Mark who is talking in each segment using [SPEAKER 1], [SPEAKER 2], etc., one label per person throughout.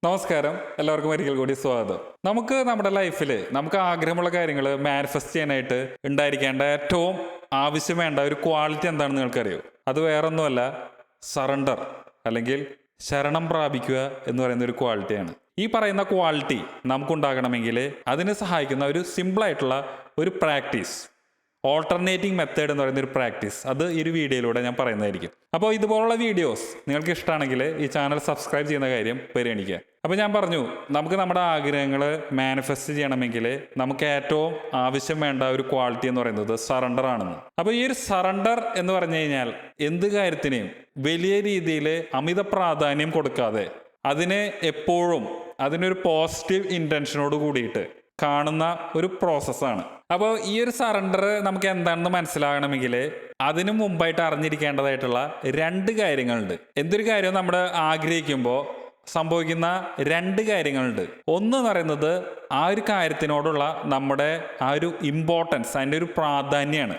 [SPEAKER 1] നമസ്കാരം, എല്ലാവർക്കും ഒരിക്കൽ കൂടി സ്വാഗതം. നമുക്ക് നമ്മുടെ ലൈഫിൽ നമുക്ക് ആഗ്രഹമുള്ള കാര്യങ്ങൾ മാനിഫെസ്റ്റ് ചെയ്യാനായിട്ട് ഉണ്ടായിരിക്കേണ്ട ഏറ്റവും ആവശ്യം വേണ്ട ഒരു ക്വാളിറ്റി എന്താണെന്ന് നിങ്ങൾക്കറിയോ? അത് വേറൊന്നുമല്ല, സറണ്ടർ അല്ലെങ്കിൽ ശരണം പ്രാപിക്കുക എന്ന് പറയുന്ന ഒരു ക്വാളിറ്റിയാണ്. ഈ പറയുന്ന ക്വാളിറ്റി നമുക്കുണ്ടാകണമെങ്കിൽ അതിനെ സഹായിക്കുന്ന ഒരു സിമ്പിളായിട്ടുള്ള ഒരു പ്രാക്ടീസ്, ഓൾട്ടർനേറ്റിംഗ് മെത്തേഡ് എന്ന് പറയുന്ന ഒരു പ്രാക്ടീസ്, അത് ഈ ഒരു വീഡിയോയിലൂടെ ഞാൻ പറയുന്നതായിരിക്കും. അപ്പോൾ ഇതുപോലുള്ള വീഡിയോസ് നിങ്ങൾക്ക് ഇഷ്ടമാണെങ്കിൽ ഈ ചാനൽ സബ്സ്ക്രൈബ് ചെയ്യുന്ന കാര്യം പരിഗണിക്കുക. അപ്പോൾ ഞാൻ പറഞ്ഞു, നമുക്ക് നമ്മുടെ ആഗ്രഹങ്ങൾ മാനിഫെസ്റ്റ് ചെയ്യണമെങ്കിൽ നമുക്ക് ഏറ്റവും ആവശ്യം വേണ്ട ഒരു ക്വാളിറ്റി എന്ന് പറയുന്നത് സറണ്ടർ ആണെന്ന്. അപ്പോൾ ഈ ഒരു സറണ്ടർ എന്ന് പറഞ്ഞു കഴിഞ്ഞാൽ എന്ത് കാര്യത്തിനെയും വലിയ രീതിയിൽ അമിത പ്രാധാന്യം കൊടുക്കാതെ അതിനെ എപ്പോഴും അതിനൊരു പോസിറ്റീവ് ഇൻറ്റൻഷനോട് കൂടിയിട്ട് കാണുന്ന ഒരു പ്രോസസ്സാണ്. അപ്പോൾ ഈ ഒരു സറണ്ടർ നമുക്ക് എന്താണെന്ന് മനസ്സിലാകണമെങ്കിൽ അതിനു മുമ്പായിട്ട് അറിഞ്ഞിരിക്കേണ്ടതായിട്ടുള്ള രണ്ട് കാര്യങ്ങളുണ്ട്. എന്തൊരു കാര്യം നമ്മൾ ആഗ്രഹിക്കുമ്പോൾ സംഭവിക്കുന്ന രണ്ട് കാര്യങ്ങളുണ്ട്. ഒന്ന് എന്ന് പറയുന്നത് ആ ഒരു കാര്യത്തിനോടുള്ള നമ്മുടെ ആ ഒരു ഇമ്പോർട്ടൻസ്, അതിൻ്റെ ഒരു പ്രാധാന്യമാണ്.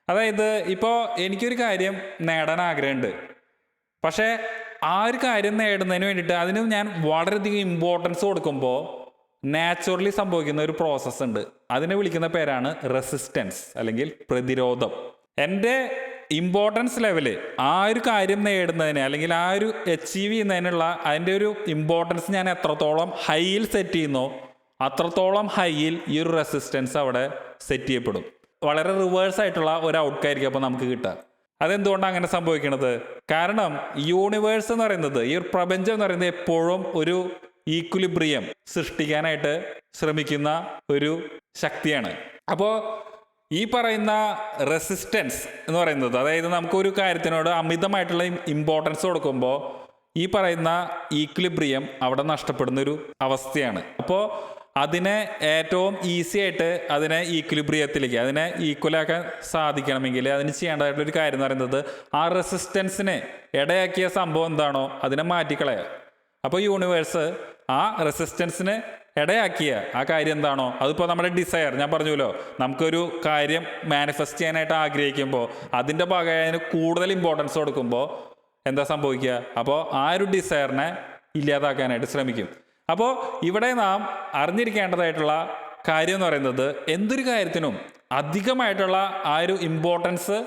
[SPEAKER 1] അതായത് ഇപ്പോൾ എനിക്കൊരു കാര്യം നേടാൻ ആഗ്രഹമുണ്ട്, പക്ഷേ ആ ഒരു കാര്യം നേടുന്നതിന് വേണ്ടിയിട്ട് അതിന് ഞാൻ വളരെയധികം ഇമ്പോർട്ടൻസ് കൊടുക്കുമ്പോൾ നാച്ചുറലി സംഭവിക്കുന്ന ഒരു പ്രോസസ്സ് ഉണ്ട്. അതിനെ വിളിക്കുന്ന പേരാണ് റെസിസ്റ്റൻസ് അല്ലെങ്കിൽ പ്രതിരോധം. എൻ്റെ ഇമ്പോർട്ടൻസ് ലെവല് ആ ഒരു കാര്യം നേടുന്നതിന് അല്ലെങ്കിൽ ആ ഒരു അച്ചീവ് ചെയ്യുന്നതിനുള്ള അതിൻ്റെ ഒരു ഇമ്പോർട്ടൻസ് ഞാൻ എത്രത്തോളം ഹൈയിൽ സെറ്റ് ചെയ്യുന്നോ അത്രത്തോളം ഹൈയിൽ ഈ ഒരു റെസിസ്റ്റൻസ് അവിടെ സെറ്റ് ചെയ്യപ്പെടും. വളരെ റിവേഴ്സ് ആയിട്ടുള്ള ഒരു ഔട്ട്കായിരിക്കും അപ്പോൾ നമുക്ക് കിട്ടുക. അതെന്തുകൊണ്ടാണ് അങ്ങനെ സംഭവിക്കുന്നത്? കാരണം യൂണിവേഴ്സ് എന്ന് പറയുന്നത്, ഈ ഒരു പ്രപഞ്ചം എന്ന് പറയുന്നത് എപ്പോഴും ഒരു ഈക്വിലിബ്രിയം സൃഷ്ടിക്കാനായിട്ട് ശ്രമിക്കുന്ന ഒരു ശക്തിയാണ്. അപ്പോൾ ഈ പറയുന്ന റെസിസ്റ്റൻസ് എന്ന് പറയുന്നത്, അതായത് നമുക്കൊരു കാര്യത്തിനോട് അമിതമായിട്ടുള്ള ഇമ്പോർട്ടൻസ് കൊടുക്കുമ്പോൾ ഈ പറയുന്ന ഈക്വിലിബ്രിയം അവിടെ നഷ്ടപ്പെടുന്ന ഒരു അവസ്ഥയാണ്. അപ്പോൾ അതിനെ ഏറ്റവും ഈസി ആയിട്ട് അതിനെ ഈക്വിലിബ്രിയത്തിലേക്ക്, അതിനെ ഈക്വലാക്കാൻ സാധിക്കണമെങ്കിൽ അതിന് ചെയ്യേണ്ടതായിട്ടുള്ളൊരു കാര്യം എന്ന് പറയുന്നത് ആ റെസിസ്റ്റൻസിനെ ഇടയാക്കിയ സംഭവം എന്താണോ അതിനെ മാറ്റിക്കളയുക. അപ്പോൾ യൂണിവേഴ്സ് ആ റെസിസ്റ്റൻസിന് ഇടയാക്കിയ ആ കാര്യം എന്താണോ, അതിപ്പോൾ നമ്മുടെ ഡിസയർ, ഞാൻ പറഞ്ഞല്ലോ, നമുക്കൊരു കാര്യം മാനിഫെസ്റ്റ് ചെയ്യാനായിട്ട് ആഗ്രഹിക്കുമ്പോൾ അതിൻ്റെ ഭാഗമായി അതിന് കൂടുതൽ ഇമ്പോർട്ടൻസ് കൊടുക്കുമ്പോൾ എന്താ സംഭവിക്കുക? അപ്പോൾ ആ ഒരു ഡിസയറിനെ ഇല്ലാതാക്കാനായിട്ട് ശ്രമിക്കും. അപ്പോൾ ഇവിടെ നാം അറിഞ്ഞിരിക്കേണ്ടതായിട്ടുള്ള കാര്യം എന്ന് പറയുന്നത് എന്തൊരു കാര്യത്തിനും അധികമായിട്ടുള്ള ആ ഒരു ഇമ്പോർട്ടൻസ്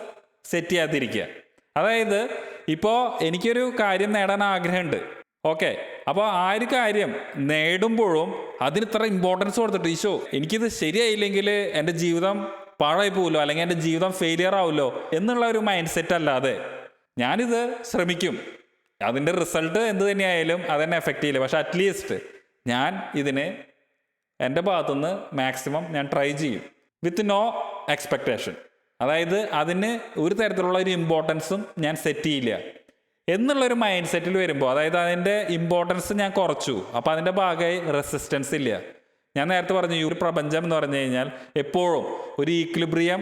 [SPEAKER 1] സെറ്റ് ചെയ്യാതിരിക്കുക. അതായത് ഇപ്പോൾ എനിക്കൊരു കാര്യം നേടാൻ ആഗ്രഹമുണ്ട്, ഓക്കെ, അപ്പോൾ ആ ഒരു കാര്യം നേടുമ്പോഴും അതിന് ഇത്ര ഇമ്പോർട്ടൻസ് കൊടുത്തിട്ട് ഈശോ എനിക്കിത് ശരിയായില്ലെങ്കിൽ എൻ്റെ ജീവിതം പാഴായി പോകുമല്ലോ, അല്ലെങ്കിൽ എൻ്റെ ജീവിതം ഫെയിലിയർ ആവുമല്ലോ എന്നുള്ള ഒരു മൈൻഡ് സെറ്റ് അല്ലാതെ ഞാനിത് ശ്രമിക്കും, അതിൻ്റെ റിസൾട്ട് എന്ത് തന്നെയായാലും അതെന്നെ എഫക്റ്റ് ചെയ്യില്ല, പക്ഷെ അറ്റ്ലീസ്റ്റ് ഞാൻ ഇതിനെ എൻ്റെ ഭാഗത്തുനിന്ന് മാക്സിമം ഞാൻ ട്രൈ ചെയ്യും വിത്ത് നോ എക്സ്പെക്റ്റേഷൻ. അതായത് അതിന് ഒരു തരത്തിലുള്ള ഒരു ഇമ്പോർട്ടൻസും ഞാൻ സെറ്റ് ചെയ്യില്ല എന്നുള്ളൊരു മൈൻഡ് സെറ്റിൽ വരുമ്പോൾ, അതായത് അതിൻ്റെ ഇമ്പോർട്ടൻസ് ഞാൻ കുറച്ചു, അപ്പോൾ അതിൻ്റെ ഭാഗമായി റെസിസ്റ്റൻസ് ഇല്ല. ഞാൻ നേരത്തെ പറഞ്ഞു, ഈ ഒരു പ്രപഞ്ചം എന്ന് പറഞ്ഞു കഴിഞ്ഞാൽ എപ്പോഴും ഒരു ഈക്വിലിബ്രിയം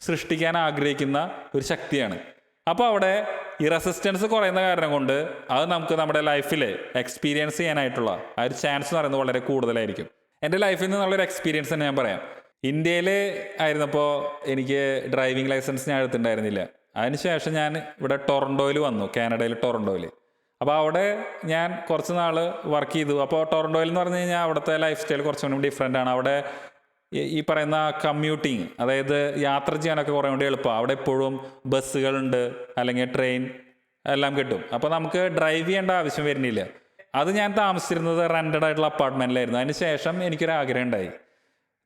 [SPEAKER 1] സൃഷ്ടിക്കാൻ ആഗ്രഹിക്കുന്ന ഒരു ശക്തിയാണ്. അപ്പോൾ അവിടെ ഈ റെസിസ്റ്റൻസ് കുറയുന്ന കാരണം കൊണ്ട് അത് നമുക്ക് നമ്മുടെ ലൈഫിൽ എക്സ്പീരിയൻസ് ചെയ്യാനായിട്ടുള്ള ആ ഒരു ചാൻസ് എന്ന് പറയുന്നത് വളരെ കൂടുതലായിരിക്കും. എൻ്റെ ലൈഫിൽ നിന്നുള്ളൊരു എക്സ്പീരിയൻസ് തന്നെ ഞാൻ പറയാം. ഇന്ത്യയിൽ ആയിരുന്നപ്പോൾ എനിക്ക് ഡ്രൈവിംഗ് ലൈസൻസ് ഞാൻ എടുത്തിട്ടുണ്ടായിരുന്നില്ല. അതിനുശേഷം ഞാൻ ഇവിടെ ടൊറൻറ്റോയിൽ വന്നു, കാനഡയിൽ ടൊറൻറ്റോയിൽ. അപ്പോൾ അവിടെ ഞാൻ കുറച്ച് നാൾ വർക്ക് ചെയ്തു. അപ്പോൾ ടൊറൻറ്റോയിൽ എന്ന് പറഞ്ഞു കഴിഞ്ഞാൽ അവിടുത്തെ ലൈഫ് സ്റ്റൈൽ കുറച്ചുകൂടി ഡിഫറെൻ്റ് ആണ്. അവിടെ ഈ പറയുന്ന കമ്മ്യൂട്ടിങ്, അതായത് യാത്ര ചെയ്യാനൊക്കെ കുറേ കൂടി എളുപ്പമാണ്. അവിടെ എപ്പോഴും ബസ്സുകളുണ്ട്, അല്ലെങ്കിൽ ട്രെയിൻ എല്ലാം കിട്ടും. അപ്പോൾ നമുക്ക് ഡ്രൈവ് ചെയ്യേണ്ട ആവശ്യം വരുന്നില്ല. അത് ഞാൻ താമസിച്ചിരുന്നത് റെൻറ്റഡ് ആയിട്ടുള്ള അപ്പാർട്ട്മെൻറ്റിലായിരുന്നു. അതിന് ശേഷം എനിക്കൊരു ആഗ്രഹം ഉണ്ടായി,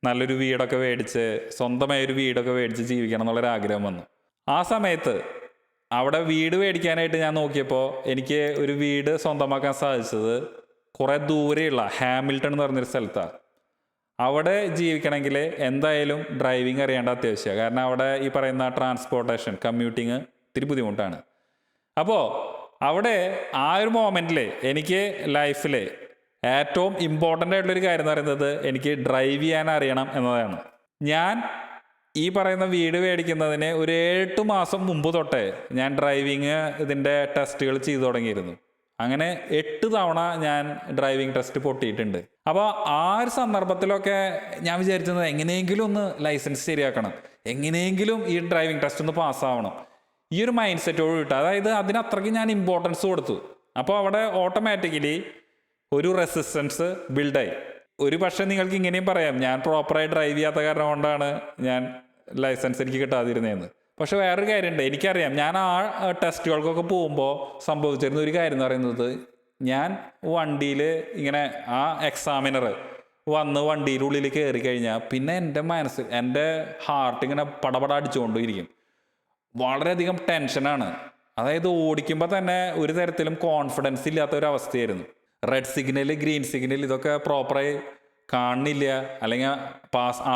[SPEAKER 1] നല്ലൊരു വീടൊക്കെ മേടിച്ച്, സ്വന്തമായൊരു വീടൊക്കെ മേടിച്ച് ജീവിക്കണം എന്നുള്ളൊരു ആഗ്രഹം വന്നു. ആ സമയത്ത് അവിടെ വീട് മേടിക്കാനായിട്ട് ഞാൻ നോക്കിയപ്പോൾ എനിക്ക് ഒരു വീട് സ്വന്തമാക്കാൻ സാധിച്ചത് കുറേ ദൂരെയുള്ള ഹാമിൽട്ടൺ എന്ന് പറഞ്ഞൊരു സ്ഥലത്താണ്. അവിടെ ജീവിക്കണമെങ്കിൽ എന്തായാലും ഡ്രൈവിംഗ് അറിയേണ്ട അത്യാവശ്യമാണ്. കാരണം അവിടെ ഈ പറയുന്ന ട്രാൻസ്പോർട്ടേഷൻ, കമ്മ്യൂട്ടിങ് ഇത്തിരി ബുദ്ധിമുട്ടാണ്. അപ്പോൾ അവിടെ ആ ഒരു മൊമെൻറ്റിൽ എനിക്ക് ലൈഫിൽ ഏറ്റവും ഇമ്പോർട്ടൻ്റ് ആയിട്ടുള്ളൊരു കാര്യം എന്ന് പറയുന്നത് എനിക്ക് ഡ്രൈവ് ചെയ്യാൻ അറിയണം എന്നതാണ്. ഞാൻ ഈ പറയുന്ന വീട് മേടിക്കുന്നതിന് ഒരു 8 മാസം മുമ്പ് തൊട്ടേ ഞാൻ ഡ്രൈവിങ് ഇതിൻ്റെ ടെസ്റ്റുകൾ ചെയ്തു തുടങ്ങിയിരുന്നു. അങ്ങനെ 8 തവണ ഞാൻ ഡ്രൈവിംഗ് ടെസ്റ്റ് പൊട്ടിയിട്ടുണ്ട്. അപ്പോൾ ആ ഒരു സന്ദർഭത്തിലൊക്കെ ഞാൻ വിചാരിച്ചത് എങ്ങനെയെങ്കിലും ഒന്ന് ലൈസൻസ് ശരിയാക്കണം, എങ്ങനെയെങ്കിലും ഈ ഡ്രൈവിംഗ് ടെസ്റ്റ് ഒന്ന് പാസ്സാവണം, ഈ ഒരു മൈൻഡ് സെറ്റോട് കിട്ടുക. അതായത് അതിനത്രയ്ക്ക് ഞാൻ ഇമ്പോർട്ടൻസ് കൊടുത്തു. അപ്പോൾ അവിടെ ഓട്ടോമാറ്റിക്കലി ഒരു റെസിസ്റ്റൻസ് ബിൽഡായി. ഒരു പക്ഷേ നിങ്ങൾക്ക് ഇങ്ങനെയും പറയാം, ഞാൻ പ്രോപ്പറായി ഡ്രൈവ് ചെയ്യാത്ത കാരണം കൊണ്ടാണ് ഞാൻ ലൈസൻസ് എനിക്ക് കിട്ടാതിരുന്നതെന്ന്. പക്ഷെ വേറൊരു കാര്യമുണ്ട്, എനിക്കറിയാം ഞാൻ ആ ടെസ്റ്റുകൾക്കൊക്കെ പോകുമ്പോൾ സംഭവിച്ചിരുന്ന ഒരു കാര്യം എന്ന് പറയുന്നത്, ഞാൻ വണ്ടിയിൽ ഇങ്ങനെ ആ എക്സാമിനർ വന്ന് വണ്ടിയുടെ ഉള്ളിൽ കയറി കഴിഞ്ഞാൽ പിന്നെ എൻ്റെ ഹാർട്ട് ഇങ്ങനെ പടപട അടിച്ചുകൊണ്ടിരിക്കും. വളരെയധികം ടെൻഷനാണ്. അതായത് ഓടിക്കുമ്പോൾ തന്നെ ഒരു തരത്തിലും കോൺഫിഡൻസ് ഇല്ലാത്ത ഒരു അവസ്ഥയായിരുന്നു. റെഡ് സിഗ്നൽ, ഗ്രീൻ സിഗ്നൽ ഇതൊക്കെ പ്രോപ്പറായി കാണുന്നില്ല, അല്ലെങ്കിൽ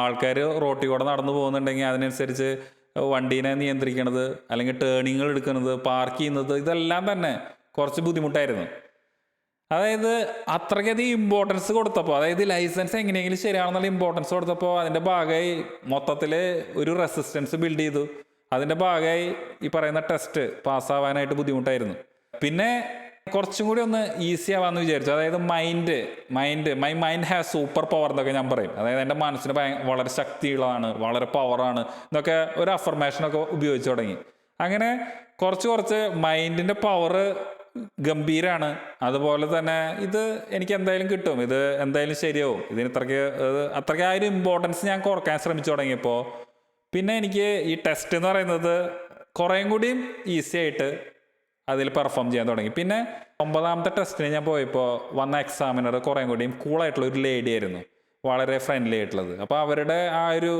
[SPEAKER 1] ആൾക്കാർ റോട്ടിൽ കൂടെ നടന്നു പോകുന്നുണ്ടെങ്കിൽ അതിനനുസരിച്ച് വണ്ടീനെ നിയന്ത്രിക്കണത്, അല്ലെങ്കിൽ ടേണിങ്ങൾ എടുക്കുന്നത്, പാർക്ക് ചെയ്യുന്നത്, ഇതെല്ലാം തന്നെ കുറച്ച് ബുദ്ധിമുട്ടായിരുന്നു. അതായത് അത്രയ്ക്കധികം ഇമ്പോർട്ടൻസ് കൊടുത്തപ്പോൾ, അതായത് ലൈസൻസ് എങ്ങനെയെങ്കിലും ശരിയാണെന്നുള്ള ഇമ്പോർട്ടൻസ് കൊടുത്തപ്പോൾ അതിൻ്റെ ഭാഗമായി മൊത്തത്തിൽ ഒരു റെസിസ്റ്റൻസ് ബിൽഡ് ചെയ്തു. അതിൻ്റെ ഭാഗമായി ഈ പറയുന്ന ടെസ്റ്റ് പാസ്സാവാനായിട്ട് ബുദ്ധിമുട്ടായിരുന്നു. പിന്നെ കുറച്ചും കൂടി ഒന്ന് ഈസി ആവാമെന്ന് വിചാരിച്ചു. അതായത് my mind has super power എന്നൊക്കെ ഞാൻ പറയും. അതായത് എൻ്റെ മനസ്സിന് വളരെ ശക്തിയുള്ളതാണ്, വളരെ പവറാണ് എന്നൊക്കെ ഒരു അഫർമേഷനൊക്കെ ഉപയോഗിച്ച് തുടങ്ങി. അങ്ങനെ കുറച്ച് മൈൻഡിൻ്റെ പവർ ഗംഭീരാണ്. അതുപോലെ തന്നെ ഇത് എനിക്ക് എന്തായാലും കിട്ടും, ഇത് എന്തായാലും ശരിയാവും, ഇതിന് അത്രയ്ക്ക് ആ ഒരു ഇമ്പോർട്ടൻസ് ഞാൻ കുറയ്ക്കാൻ ശ്രമിച്ചു തുടങ്ങിയപ്പോൾ പിന്നെ എനിക്ക് ഈ ടെസ്റ്റ് എന്ന് പറയുന്നത് കുറേയും കൂടിയും ഈസി ആയിട്ട് അതിൽ പെർഫോം ചെയ്യാൻ തുടങ്ങി. പിന്നെ 9ാമത്തെ ടെസ്റ്റിന് ഞാൻ പോയപ്പോൾ വന്ന എക്സാമിനർ കുറേയും കൂടിയും കൂളായിട്ടുള്ള ഒരു ലേഡി ആയിരുന്നു, വളരെ ഫ്രണ്ട്ലി ആയിട്ടുള്ളത്. അപ്പോൾ അവരുടെ ആ ഒരു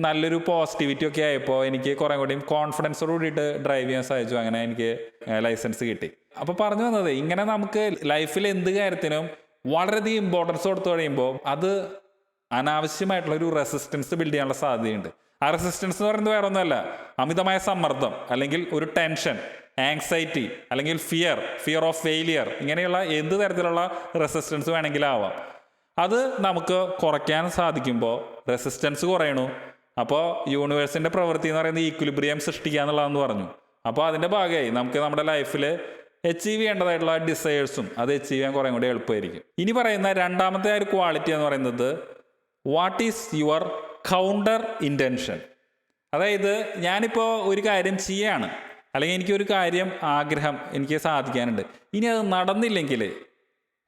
[SPEAKER 1] നല്ലൊരു പോസിറ്റിവിറ്റി ഒക്കെ ആയപ്പോൾ എനിക്ക് കുറേ കൂടിയും കോൺഫിഡൻസോട് കൂടിയിട്ട് ഡ്രൈവ് ചെയ്യാൻ സാധിച്ചു. അങ്ങനെ എനിക്ക് ലൈസൻസ് കിട്ടി. അപ്പോൾ പറഞ്ഞു വന്നത്, ഇങ്ങനെ നമുക്ക് ലൈഫിൽ എന്ത് കാര്യത്തിനും വളരെയധികം ഇമ്പോർട്ടൻസ് കൊടുത്തു കഴിയുമ്പോൾ അത് അനാവശ്യമായിട്ടുള്ള ഒരു റെസിസ്റ്റൻസ് ബിൽഡ് ചെയ്യാനുള്ള സാധ്യതയുണ്ട്. ആ റെസിസ്റ്റൻസ് എന്ന് പറയുന്നത് വേറെ ഒന്നുമല്ല, അമിതമായ സമ്മർദ്ദം, അല്ലെങ്കിൽ ഒരു ടെൻഷൻ, ആങ്സൈറ്റി, അല്ലെങ്കിൽ ഫിയർ ഓഫ് ഫെയിലിയർ, ഇങ്ങനെയുള്ള എന്ത് തരത്തിലുള്ള റെസിസ്റ്റൻസ് വേണമെങ്കിലും ആവാം. അത് നമുക്ക് കുറയ്ക്കാൻ സാധിക്കുമ്പോൾ റെസിസ്റ്റൻസ് കുറയണു. അപ്പോൾ യൂണിവേഴ്സിൻ്റെ പ്രവൃത്തി എന്ന് പറയുന്നത് ഈക്വിലിബ്രിയം സൃഷ്ടിക്കുക എന്നുള്ളതെന്ന് പറഞ്ഞു. അപ്പോൾ അതിൻ്റെ ഭാഗമായി നമുക്ക് നമ്മുടെ ലൈഫിൽ അച്ചീവ് ചെയ്യേണ്ടതായിട്ടുള്ള ഡിസയേഴ്സും അത് അച്ചീവ് ചെയ്യാൻ കുറേ കൂടി എളുപ്പമായിരിക്കും. ഇനി പറയുന്ന രണ്ടാമത്തെ ഒരു ക്വാളിറ്റി എന്ന് പറയുന്നത്, what is your counter intention. അതായത് ഞാനിപ്പോൾ ഒരു കാര്യം ചെയ്യാണ്, അല്ലെങ്കിൽ എനിക്കൊരു കാര്യം ആഗ്രഹം എനിക്ക് സാധിക്കാനുണ്ട്, ഇനി അത് നടന്നില്ലെങ്കിൽ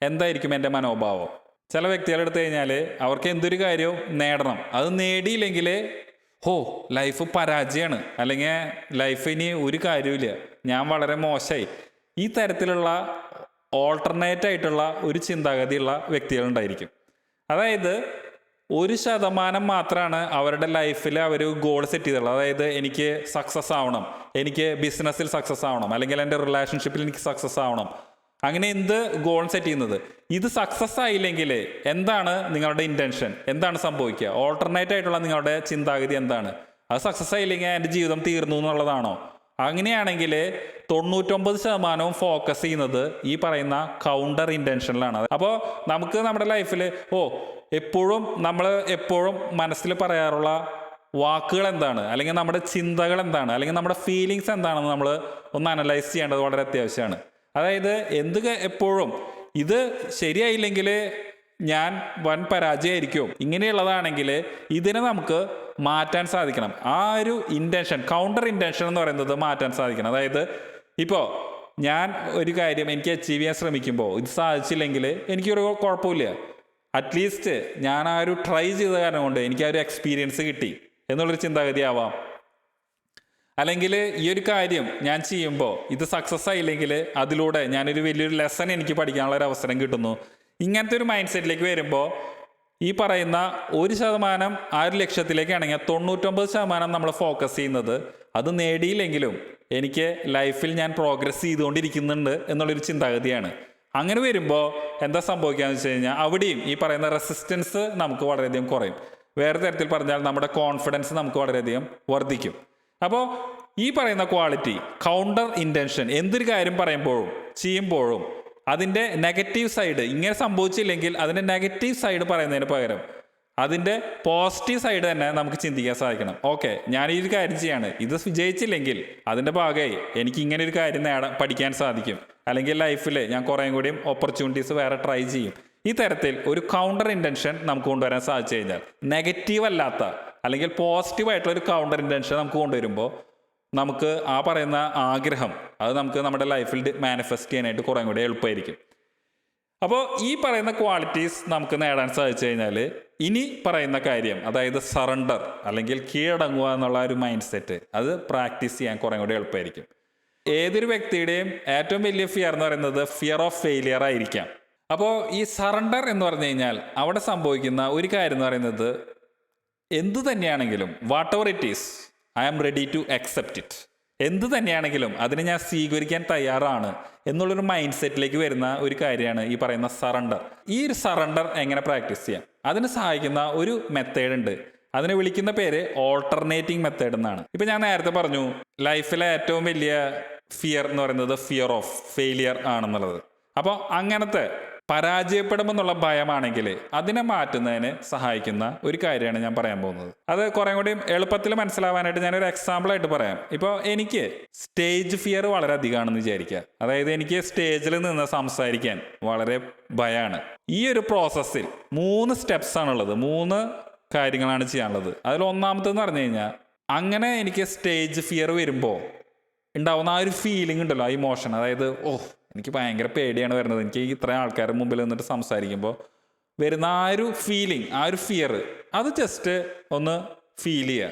[SPEAKER 1] എന്തായിരിക്കും എൻ്റെ മനോഭാവം? ചില വ്യക്തികളെടുത്ത് കഴിഞ്ഞാൽ അവർക്ക് എന്തൊരു കാര്യവും നേടണം, അത് നേടിയില്ലെങ്കിൽ ലൈഫ് പരാജയമാണ്, അല്ലെങ്കിൽ ലൈഫ് ഇനി ഒരു കാര്യമില്ല, ഞാൻ വളരെ മോശമായി, ഈ തരത്തിലുള്ള ഓൾട്ടർനേറ്റ് ആയിട്ടുള്ള ഒരു ചിന്താഗതിയുള്ള വ്യക്തികളുണ്ടായിരിക്കും. അതായത് 1% മാത്രമാണ് അവരുടെ ലൈഫിൽ അവർ ഗോൾ സെറ്റ് ചെയ്തിട്ടുള്ളത്. അതായത് എനിക്ക് സക്സസ് ആവണം, എനിക്ക് ബിസിനസ്സിൽ സക്സസ് ആവണം, അല്ലെങ്കിൽ എൻ്റെ റിലേഷൻഷിപ്പിൽ എനിക്ക് സക്സസ് ആവണം, അങ്ങനെ എന്ത് ഗോൾ സെറ്റ് ചെയ്യുന്നത്. ഇത് സക്സസ് ആയില്ലെങ്കിൽ എന്താണ് നിങ്ങളുടെ ഇൻറ്റൻഷൻ, എന്താണ് സംഭവിക്കുക? ഓൾട്ടർനേറ്റ് ആയിട്ടുള്ള നിങ്ങളുടെ ചിന്താഗതി എന്താണ്? അത് സക്സസ് ആയില്ലെങ്കിൽ എൻ്റെ ജീവിതം തീർന്നു എന്നുള്ളതാണോ? അങ്ങനെയാണെങ്കിൽ 99% ഫോക്കസ് ചെയ്യുന്നത് ഈ പറയുന്ന കൗണ്ടർ ഇൻറ്റൻഷനിലാണ്. അപ്പോൾ നമുക്ക് നമ്മുടെ ലൈഫിൽ നമ്മൾ എപ്പോഴും മനസ്സിൽ പറയാറുള്ള വാക്കുകൾ എന്താണ്, അല്ലെങ്കിൽ നമ്മുടെ ചിന്തകൾ എന്താണ്, അല്ലെങ്കിൽ നമ്മുടെ ഫീലിങ്സ് എന്താണെന്ന് നമ്മൾ ഒന്ന് അനലൈസ് ചെയ്യേണ്ടത് വളരെ അത്യാവശ്യമാണ്. അതായത് എപ്പോഴും ഇത് ശരിയായില്ലെങ്കിൽ ഞാൻ വൻ പരാജയമായിരിക്കും, ഇങ്ങനെയുള്ളതാണെങ്കിൽ ഇതിനെ നമുക്ക് മാറ്റാൻ സാധിക്കണം. ആ ഒരു ഇൻറ്റൻഷൻ, കൗണ്ടർ ഇൻറ്റൻഷൻ എന്ന് പറയുന്നത് മാറ്റാൻ സാധിക്കണം. അതായത് ഇപ്പോൾ ഞാൻ ഒരു കാര്യം എനിക്ക് അച്ചീവ് ചെയ്യാൻ ശ്രമിക്കുമ്പോൾ ഇത് സാധിച്ചില്ലെങ്കിൽ എനിക്കൊരു കുഴപ്പമില്ല, അറ്റ്ലീസ്റ്റ് ഞാൻ ആ ഒരു ട്രൈ ചെയ്ത കാരണം കൊണ്ട് എനിക്ക് ആ ഒരു എക്സ്പീരിയൻസ് കിട്ടി എന്നുള്ളൊരു ചിന്താഗതി ആവാം. അല്ലെങ്കിൽ ഈ ഒരു കാര്യം ഞാൻ ചെയ്യുമ്പോൾ ഇത് സക്സസ് ആയില്ലെങ്കിൽ അതിലൂടെ ഞാനൊരു വലിയൊരു ലെസൺ എനിക്ക് പഠിക്കാനുള്ള ഒരു അവസരം കിട്ടുന്നു. ഇങ്ങനത്തെ ഒരു മൈൻഡ് സെറ്റിലേക്ക് വരുമ്പോൾ ഈ പറയുന്ന 1% ആ ഒരു ലക്ഷ്യത്തിലേക്കാണെങ്കിൽ 99% നമ്മൾ ഫോക്കസ് ചെയ്യുന്നത് അത് നേടിയില്ലെങ്കിലും എനിക്ക് ലൈഫിൽ ഞാൻ പ്രോഗ്രസ് ചെയ്തുകൊണ്ടിരിക്കുന്നുണ്ട് എന്നുള്ളൊരു ചിന്താഗതിയാണ്. അങ്ങനെ വരുമ്പോൾ എന്താ സംഭവിക്കുകയെന്ന് വെച്ച് കഴിഞ്ഞാൽ അവിടെയും ഈ പറയുന്ന റെസിസ്റ്റൻസ് നമുക്ക് വളരെയധികം കുറയും. വേറെ തരത്തിൽ പറഞ്ഞാൽ നമ്മുടെ കോൺഫിഡൻസ് നമുക്ക് വളരെയധികം വർദ്ധിക്കും. അപ്പോൾ ഈ പറയുന്ന ക്വാളിറ്റി, കൗണ്ടർ ഇൻറ്റൻഷൻ, എന്തൊരു കാര്യം പറയുമ്പോഴും ചെയ്യുമ്പോഴും അതിൻ്റെ നെഗറ്റീവ് സൈഡ്, ഇങ്ങനെ സംഭവിച്ചില്ലെങ്കിൽ അതിൻ്റെ നെഗറ്റീവ് സൈഡ് പറയുന്നതിന് പകരം അതിൻ്റെ പോസിറ്റീവ് സൈഡ് തന്നെ നമുക്ക് ചിന്തിക്കാൻ സാധിക്കണം. ഓക്കെ, ഞാൻ ഈ ഒരു കാര്യം ചെയ്യാണ്, ഇത് വിജയിച്ചില്ലെങ്കിൽ അതിൻ്റെ ഭാഗമായി എനിക്ക് ഇങ്ങനെ ഒരു കാര്യം പഠിക്കാൻ സാധിക്കും, അല്ലെങ്കിൽ ലൈഫിൽ ഞാൻ കുറേ കൂടിയും ഓപ്പർച്യൂണിറ്റീസ് വേറെ ട്രൈ ചെയ്യും. ഈ തരത്തിൽ ഒരു കൗണ്ടർ ഇൻറ്റൻഷൻ നമുക്ക് കൊണ്ടുവരാൻ സാധിച്ചു കഴിഞ്ഞാൽ, നെഗറ്റീവ് അല്ലാത്ത അല്ലെങ്കിൽ പോസിറ്റീവായിട്ടുള്ള ഒരു കൗണ്ടർ ഇൻറ്റൻഷൻ നമുക്ക് കൊണ്ടുവരുമ്പോൾ നമുക്ക് ആ പറയുന്ന ആഗ്രഹം അത് നമുക്ക് നമ്മുടെ ലൈഫിൽ മാനിഫെസ്റ്റ് ചെയ്യാനായിട്ട് കുറേ കൂടി എളുപ്പമായിരിക്കും. അപ്പോൾ ഈ പറയുന്ന ക്വാളിറ്റീസ് നമുക്ക് നേടാൻ സാധിച്ചു കഴിഞ്ഞാൽ ഇനി പറയുന്ന കാര്യം, അതായത് സറണ്ടർ അല്ലെങ്കിൽ കീഴടങ്ങുക എന്നുള്ള ഒരു മൈൻഡ് സെറ്റ്, അത് പ്രാക്ടീസ് ചെയ്യാൻ കുറേ കൂടി എളുപ്പമായിരിക്കും. ഏതൊരു വ്യക്തിയുടെയും ഏറ്റവും വലിയ ഫിയർ എന്ന് പറയുന്നത് ഫിയർ ഓഫ് ഫെയിലിയർ ആയിരിക്കാം. അപ്പോൾ ഈ സറണ്ടർ എന്ന് പറഞ്ഞു കഴിഞ്ഞാൽ അവിടെ സംഭവിക്കുന്ന ഒരു കാര്യം എന്ന് പറയുന്നത്, എന്തു തന്നെയാണെങ്കിലും whatever it is, I am ready to accept it. എന്ത് തന്നെയാണെങ്കിലും അതിനെ ഞാൻ സ്വീകരിക്കാൻ തയ്യാറാണ് എന്നുള്ളൊരു മൈൻഡ് സെറ്റിലേക്ക് വരുന്ന ഒരു കാര്യമാണ് ഈ പറയുന്ന സറണ്ടർ. ഈ ഒരു സറണ്ടർ എങ്ങനെ പ്രാക്ടീസ് ചെയ്യാം? അതിന് സഹായിക്കുന്ന ഒരു മെത്തേഡ് ഉണ്ട്. അതിനെ വിളിക്കുന്ന പേര് ഓൾട്ടർനേറ്റിംഗ് മെത്തേഡ് എന്നാണ്. ഇപ്പം ഞാൻ നേരത്തെ പറഞ്ഞു ലൈഫിലെ ഏറ്റവും വലിയ ഫിയർ എന്ന് പറയുന്നത് ഫിയർ ഓഫ് ഫെയിലിയർ ആണെന്നുള്ളത്. അപ്പോൾ അങ്ങനത്തെ പരാജയപ്പെടുമെന്നുള്ള ഭയമാണെങ്കിൽ അതിനെ മാറ്റുന്നതിന് സഹായിക്കുന്ന ഒരു കാര്യമാണ് ഞാൻ പറയാൻ പോകുന്നത്. അത് കുറേ കൂടി എളുപ്പത്തിൽ മനസ്സിലാവാനായിട്ട് ഞാനൊരു എക്സാമ്പിളായിട്ട് പറയാം. ഇപ്പോൾ എനിക്ക് സ്റ്റേജ് ഫിയർ വളരെ അധികമാണെന്ന് വിചാരിക്കുക. അതായത് എനിക്ക് സ്റ്റേജിൽ നിന്ന് സംസാരിക്കാൻ വളരെ ഭയമാണ്. ഈ ഒരു പ്രോസസ്സിൽ 3 സ്റ്റെപ്സ് ആണുള്ളത്, 3 കാര്യങ്ങളാണ് ചെയ്യാനുള്ളത്. അതിൽ ഒന്നാമത്തെന്ന് പറഞ്ഞു കഴിഞ്ഞാൽ, അങ്ങനെ എനിക്ക് സ്റ്റേജ് ഫിയർ വരുമ്പോൾ ഉണ്ടാവുന്ന ആ ഒരു ഫീലിംഗ് ഉണ്ടല്ലോ, ആ ഇമോഷൻ, അതായത് എനിക്ക് ഭയങ്കര പേടിയാണ് വരുന്നത്, എനിക്ക് ഇത്രയും ആൾക്കാരുടെ മുമ്പിൽ നിന്നിട്ട് സംസാരിക്കുമ്പോൾ വരുന്ന ആ ഒരു ഫീലിംഗ്, ആ ഒരു ഫിയർ, അത് ജസ്റ്റ് ഒന്ന് ഫീൽ ചെയ്യുക.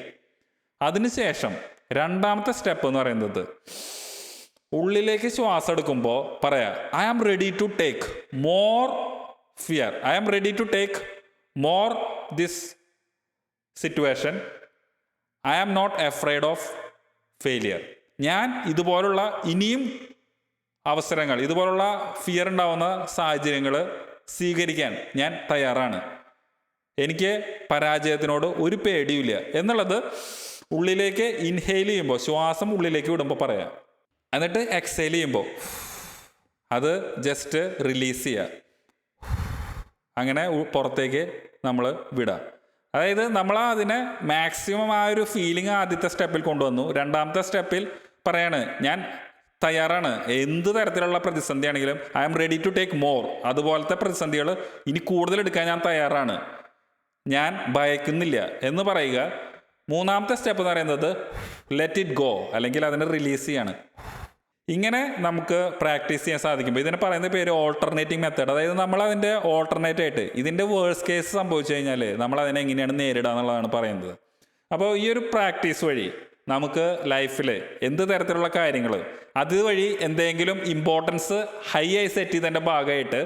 [SPEAKER 1] അതിനുശേഷം രണ്ടാമത്തെ സ്റ്റെപ്പ് എന്ന് പറയുന്നത്, ഉള്ളിലേക്ക് ശ്വാസം എടുക്കുമ്പോൾ പറയാം, I am ready to take more fear, I am ready to take more this situation, I am not afraid of failure. ഞാൻ ഇതുപോലുള്ള ഇനിയും അവസരങ്ങൾ, ഇതുപോലുള്ള ഫിയർ ഉണ്ടാവുന്ന സാഹചര്യങ്ങൾ സ്വീകരിക്കാൻ ഞാൻ തയ്യാറാണ്, എനിക്ക് പരാജയത്തിനോട് ഒരു പേടിയില്ല എന്നുള്ളത് ഉള്ളിലേക്ക് ഇൻഹെയിൽ ചെയ്യുമ്പോൾ, ശ്വാസം ഉള്ളിലേക്ക് വിടുമ്പോൾ പറയാം. എന്നിട്ട് എക്സെയിൽ ചെയ്യുമ്പോൾ അത് ജസ്റ്റ് റിലീസ് ചെയ്യുക. അങ്ങനെ പുറത്തേക്ക് നമ്മൾ വിടുക. അതായത് നമ്മൾ അതിനെ മാക്സിമം ആ ഒരു ഫീലിംഗ് ആദ്യത്തെ സ്റ്റെപ്പിൽ കൊണ്ടുവന്നു. രണ്ടാമത്തെ സ്റ്റെപ്പിൽ പറയാണ്, ഞാൻ തയ്യാറാണ്, എന്ത് തരത്തിലുള്ള പ്രതിസന്ധി ആണെങ്കിലും I am ready to take more, അതുപോലത്തെ പ്രതിസന്ധികൾ ഇനി കൂടുതൽ എടുക്കാൻ ഞാൻ തയ്യാറാണ്, ഞാൻ ഭയക്കുന്നില്ല എന്ന് പറയുക. മൂന്നാമത്തെ സ്റ്റെപ്പ് എന്ന് പറയുന്നത് ലെറ്റ് ഇറ്റ് ഗോ, അല്ലെങ്കിൽ അതിനെ റിലീസ് ചെയ്യാണ്. ഇങ്ങനെ നമുക്ക് പ്രാക്ടീസ് ചെയ്യാൻ സാധിക്കുമ്പോൾ ഇതിനെ പറയുന്ന പേര് ഓൾട്ടർനേറ്റിംഗ് മെത്തേഡ്. അതായത് നമ്മൾ അതിൻ്റെ ഓൾട്ടർനേറ്റ് ആയിട്ട് ഇതിൻ്റെ വേഴ്സ്റ്റ് കേസ് സംഭവിച്ചു കഴിഞ്ഞാൽ നമ്മൾ അതിനെ എങ്ങനെയാണ് നേരിടുക എന്നുള്ളതാണ് പറയുന്നത്. അപ്പോൾ ഈ ഒരു പ്രാക്ടീസ് വഴി നമുക്ക് ലൈഫിൽ എന്ത് തരത്തിലുള്ള കാര്യങ്ങൾ, അതുവഴി എന്തെങ്കിലും ഇമ്പോർട്ടൻസ് ഹൈ ആയി സെറ്റ് ചെയ്തതിൻ്റെ ഭാഗമായിട്ട്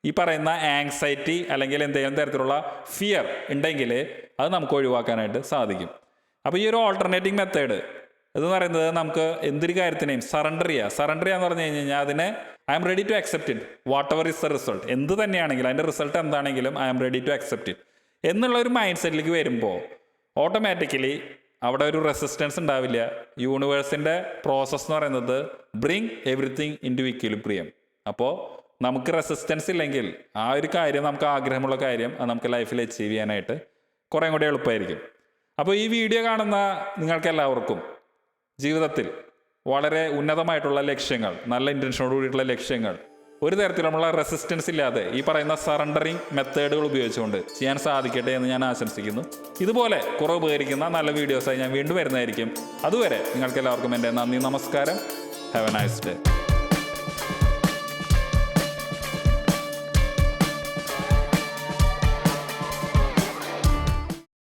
[SPEAKER 1] ഈ പറയുന്ന ആങ്സൈറ്റി അല്ലെങ്കിൽ എന്തെങ്കിലും തരത്തിലുള്ള ഫിയർ ഉണ്ടെങ്കിൽ അത് നമുക്ക് ഒഴിവാക്കാനായിട്ട് സാധിക്കും. അപ്പോൾ ഈ ഒരു ഓൾട്ടർനേറ്റിംഗ് മെത്തേഡ് ഇതെന്ന് പറയുന്നത് നമുക്ക് എന്തൊരു കാര്യത്തിനെയും സറണ്ടർ ചെയ്യുക എന്ന് പറഞ്ഞു കഴിഞ്ഞാൽ അതിനെ I am ready to accept it whatever is the result, എന്ത് തന്നെയാണെങ്കിലും അതിൻ്റെ റിസൾട്ട് എന്താണെങ്കിലും I am ready to accept it എന്നുള്ള ഒരു മൈൻഡ് സെറ്റിലേക്ക് വരുമ്പോൾ ഓട്ടോമാറ്റിക്കലി അവിടെ ഒരു റെസിസ്റ്റൻസ് ഉണ്ടാവില്ല. യൂണിവേഴ്സിൻ്റെ പ്രോസസ്സ് എന്ന് പറയുന്നത് bring everything into equilibrium. അപ്പോൾ നമുക്ക് റെസിസ്റ്റൻസ് ഇല്ലെങ്കിൽ ആ ഒരു കാര്യം, നമുക്ക് ആഗ്രഹമുള്ള കാര്യം, അത് നമുക്ക് ലൈഫിൽ അച്ചീവ് ചെയ്യാനായിട്ട് കുറേ കൂടി എളുപ്പമായിരിക്കും. അപ്പോൾ ഈ വീഡിയോ കാണുന്ന നിങ്ങൾക്ക് എല്ലാവർക്കും ജീവിതത്തിൽ വളരെ ഉന്നതമായിട്ടുള്ള ലക്ഷ്യങ്ങൾ, നല്ല ഇൻറ്റൻഷനോട് കൂടിയിട്ടുള്ള ലക്ഷ്യങ്ങൾ ഒരു തരത്തിലുള്ള റെസിസ്റ്റൻസ് ഇല്ലാതെ ഈ പറയുന്ന സറണ്ടറിങ് മെത്തേഡുകൾ ഉപയോഗിച്ചുകൊണ്ട് ചെയ്യാൻ സാധിക്കട്ടെ എന്ന് ഞാൻ ആശംസിക്കുന്നു. ഇതുപോലെ കുറേ ഉപകരിക്കുന്ന നല്ല വീഡിയോസായി ഞാൻ വീണ്ടും വരുന്നതായിരിക്കും. അതുവരെ നിങ്ങൾക്ക് എല്ലാവർക്കും എൻ്റെ നന്ദി, നമസ്കാരം. Have A nice day.